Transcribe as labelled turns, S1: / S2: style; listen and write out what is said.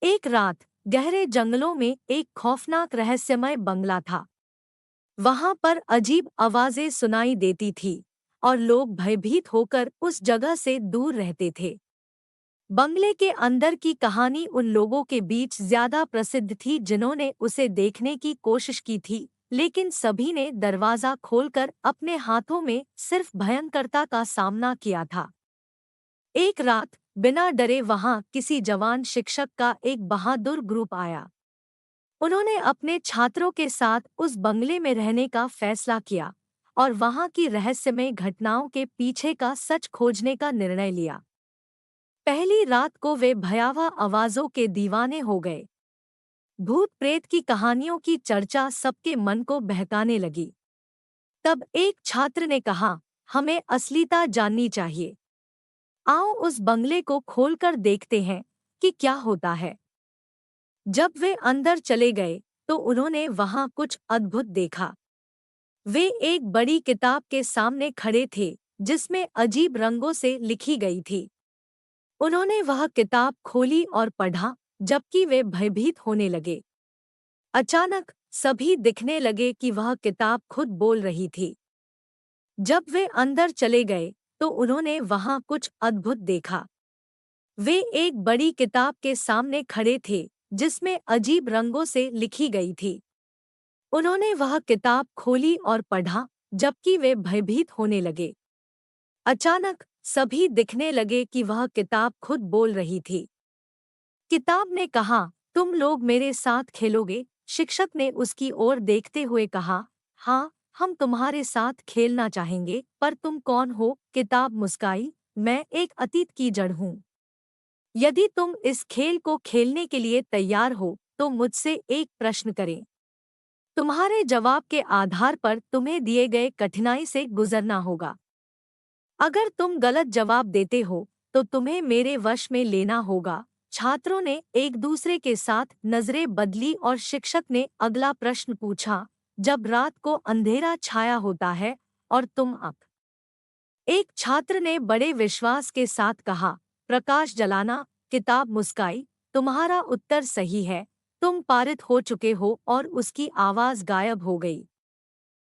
S1: एक रात गहरे जंगलों में एक खौफनाक रहस्यमय बंगला था। वहां पर अजीब आवाजें सुनाई देती थी और लोग भयभीत होकर उस जगह से दूर रहते थे। बंगले के अंदर की कहानी उन लोगों के बीच ज्यादा प्रसिद्ध थी जिन्होंने उसे देखने की कोशिश की थी, लेकिन सभी ने दरवाजा खोलकर अपने हाथों में सिर्फ भयंकरता का सामना किया था। एक रात बिना डरे वहां किसी जवान शिक्षक का एक बहादुर ग्रुप आया। उन्होंने अपने छात्रों के साथ उस बंगले में रहने का फैसला किया और वहां की रहस्यमय घटनाओं के पीछे का सच खोजने का निर्णय लिया। पहली रात को वे भयावह आवाजों के दीवाने हो गए। भूत प्रेत की कहानियों की चर्चा सबके मन को बहकाने लगी। तब एक छात्र ने कहा, हमें असलियता जाननी चाहिए। आओ उस बंगले को खोलकर देखते हैं कि क्या होता है। जब वे अंदर चले गए तो उन्होंने वहां कुछ अद्भुत देखा। वे एक बड़ी किताब के सामने खड़े थे जिसमें अजीब रंगों से लिखी गई थी। उन्होंने वह किताब खोली और पढ़ा, जबकि वे भयभीत होने लगे। अचानक सभी दिखने लगे कि वह किताब खुद बोल रही थी। जब वे अंदर चले गए तो उन्होंने वहां कुछ अद्भुत देखा। वे एक बड़ी किताब के सामने खड़े थे जिसमें अजीब रंगों से लिखी गई थी। उन्होंने वह किताब खोली और पढ़ा, जबकि वे भयभीत होने लगे। अचानक सभी दिखने लगे कि वह किताब खुद बोल रही थी। किताब ने कहा, तुम लोग मेरे साथ खेलोगे? शिक्षक ने उसकी ओर देखते हुए कहा, हाँ, हम तुम्हारे साथ खेलना चाहेंगे, पर तुम कौन हो? किताब मुस्काई, मैं एक अतीत की जड़ हूँ। यदि तुम इस खेल को खेलने के लिए तैयार हो तो मुझसे एक प्रश्न करें। तुम्हारे जवाब के आधार पर तुम्हें दिए गए कठिनाई से गुजरना होगा। अगर तुम गलत जवाब देते हो तो तुम्हें मेरे वश में लेना होगा। छात्रों ने एक दूसरे के साथ नजरें बदली और शिक्षक ने अगला प्रश्न पूछा, जब रात को अंधेरा छाया होता है और तुम अक एक छात्र ने बड़े विश्वास के साथ कहा, प्रकाश जलाना। किताब मुस्काई, तुम्हारा उत्तर सही है, तुम पारित हो चुके हो। और उसकी आवाज गायब हो गई।